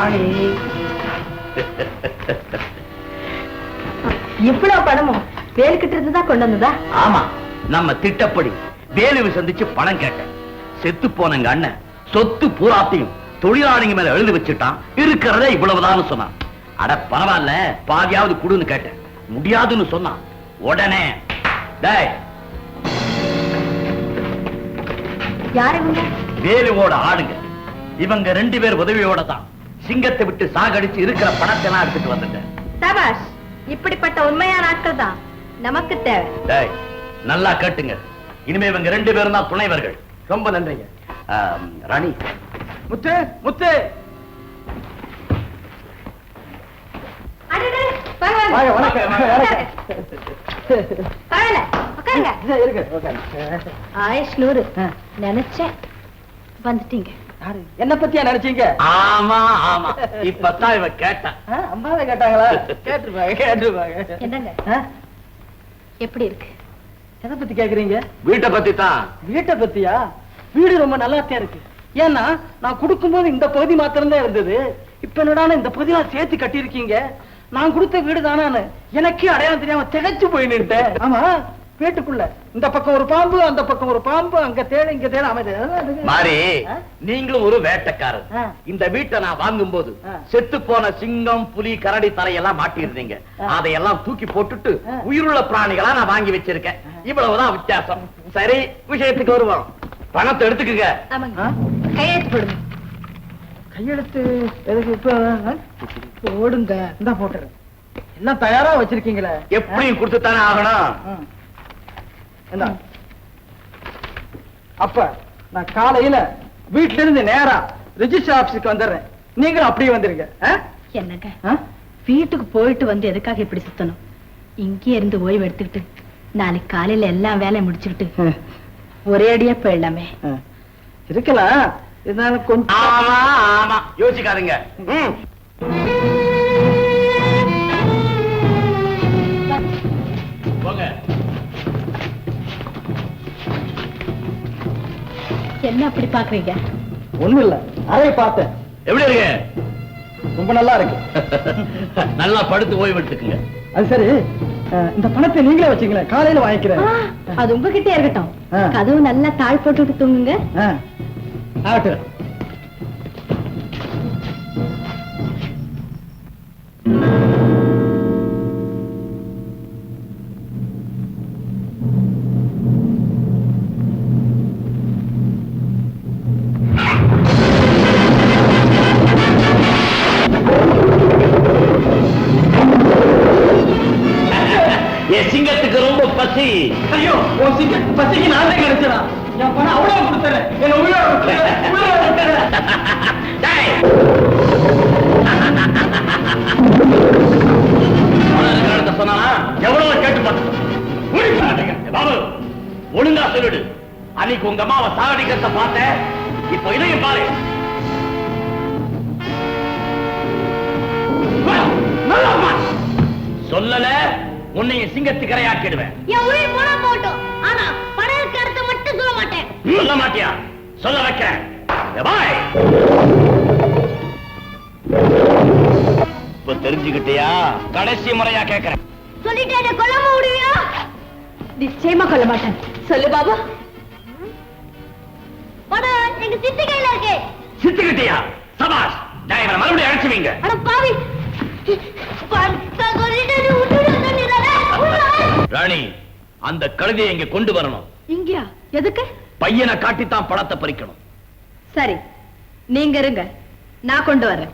ராணி இவ்வளவு பணமும் வேலுக்கிட்ட இருந்துதான் கொண்டு வந்ததா? ஆமா, நம்ம திட்டப்படி வேலுவை சந்திச்சு பணம் கேட்டேன். செத்து போனங்க அண்ணன் சொத்து பூராத்தையும் தொழிலாளிங்க மேல எழுதி வச்சுட்டான். இருக்கிறதே இவ்வளவுதான் சொன்னான். அட பரவாயில்ல, பாதியாவது குடுன்னு கேட்டேன். முடியாதுன்னு சொன்னான். உடனே டேய், யார் இவங்க? வேலுவோட ஆளுங்க. இவங்க 2 பேர் உதவியோட தான் சிங்கத்தை விட்டு சாகடிச்சு இருக்கிற பணத்தை எல்லாம் எடுத்துட்டு வந்துட்டேன். சபாஷ், இப்படிப்பட்ட உண்மையான ஆட்கள் தான் நமக்கு தேவை. டேய், நல்லா கேட்டுங்க. இனிமே இவங்க 2 பேரும் தான் துணைவர்கள். ரொம்ப நன்றிங்க. ராணி, முத்து முத்து அடடே, வாங்க, வாங்க. வாங்க, வணக்கம், வணக்கம். பரவாயில்ல, உட்காருங்க. இருக்கு, உட்காருங்க. ஆயுஷ் 100. நினைச்சேன் வந்துட்டீங்க. என்ன பத்தியா நினைச்சீங்க? ஆமா ஆமா, இப்பதான் இவ கேட்டா. அம்மாவே கேட்டாங்களா? கேட்டுருப்பாங்க, கேட்டுருப்பாங்க. என்னங்க, எப்படி இருக்கு? எதை பத்தி கேக்குறீங்க? வீட்டை பத்தி தான். வீட்டை பத்தியா? வீடு ரொம்ப நல்லாத்தான் இருக்கு. ஏன்னா நான் கொடுக்கும்போது இந்த பகுதி மாத்திரம் தான் இருந்தது. இப்ப என்னடான இந்த பகுதியெல்லாம் சேர்த்து கட்டியிருக்கீங்க. நான் கொடுத்த வீடு தானு எனக்கே அடையாளம் தெரியாம திகைச்சு போய் நின்னுட்டேன். ஆமா, வீட்டுக்குள்ள இந்த பக்கம் ஒரு பாம்பு, அந்த பக்கம் ஒரு பாம்பு, அங்க தேட இங்க தேட அமைதி மாறி. நீங்களும் ஒரு வேட்டைக்காரர். இந்த வீட்டை நான் வாங்கும் போது செத்து போன சிங்கம், புலி, கரடி தலையெல்லாம் மாட்டிருந்தீங்க. அதையெல்லாம் தூக்கி போட்டுட்டு உயிருள்ள பிராணிகளா நான் வாங்கி வச்சிருக்கேன். இவ்வளவுதான் வித்தியாசம். சரி, விஷயத்துக்கு வருவோம். பணத்தை எடுத்துக்குங்க. கையெழுத்து போடுங்க. கையெழுத்து எதுக்கு? இப்ப ஓடுங்க. இந்த போட்டுறேன். எல்லாம் தயாரா வச்சிருக்கீங்களே? எப்படியும் கொடுத்துத்தானே ஆகணும். என்ன? அப்ப நான் காலையில வீட்டுல இருந்து நேரா ரெஜிஸ்டர் ஆபீஸுக்கு வந்துடுறேன். நீங்களும் அப்படியே வந்துருங்க. என்னங்க, வீட்டுக்கு போயிட்டு வந்து எதுக்காக இப்படி சுத்தணும்? இங்கே இருந்து ஓய்வு எடுத்துக்கிட்டு நாளைக்கு காலையில எல்லாம் வேலையை முடிச்சுக்கிட்டு ஒரே அடியா போயிடலாமே. இருக்கலாம், இருந்தாலும் கொஞ்சம். ஆமா ஆமா, யோசிக்காதீங்க. போங்க. என்ன அப்படி பாக்குறீங்க? ஒண்ணும் இல்ல, அறைய பார்த்தேன். எப்படி இருக்கு? ரொம்ப நல்லா இருக்கு. நல்லா படுத்து ஓய்வு எடுத்துக்குங்க. அது சரி, இந்த பணத்தை நீங்களே வச்சுங்களேன், காலையில வாங்கிக்கிறேன். அது உங்ககிட்ட இருக்கட்டும். கதவு நல்லா தாழ் போட்டுட்டு தூங்குங்க. ஆகட்டும். சிங்கத்துக்கு ரொம்ப பசி. ஐயோ, உன் சிங்கம் பசிக்கு நான் தான் கிடைச்சா? என் பணம் அவ்வளவு கொடுத்துறேன். என்ன உயிரோட சொன்னா எவ்வளவு கேட்டு பார்த்து பாபு, ஒழுங்கா சொல்லிடு. அன்னைக்கு உங்க அம்மாவை சாகடிக்கிறத பார்த்தேன், இப்போ இதையும் பாரு. சொல்லல, உன்னைய சிங்கத்துக்கு இரையாக்கிடுவேன். என் உயிர் போனா போட்டோம், ஆனா பணம் கருத்தை மட்டும் சொல்ல மாட்டேன். சொல்ல மாட்டியா? சொல்ல வைக்கிறேன். இப்ப தெரிஞ்சுக்கிட்டியா? கடைசி முறையா கேட்கிறேன். சொல்லிட்டு என்ன கொல்ல முடியும்? நிச்சயமா கொல்ல மாட்டேன். சொல்லு பாபு. பணம் எங்க சித்தி கையில இருக்கு. சித்துக்கிட்டியா? சபாஷ். டிரைவரை மறுபடியும் அழைச்சுவீங்க. அட பாவி, ராணி, அந்த கழுதையை இங்க கொண்டு வரணும். இங்கயா? எதுக்கு? பையனை காட்டித்தான் பணத்தை பறிக்கணும். சரி, நீங்க இருங்க, நான் கொண்டு வரேன்.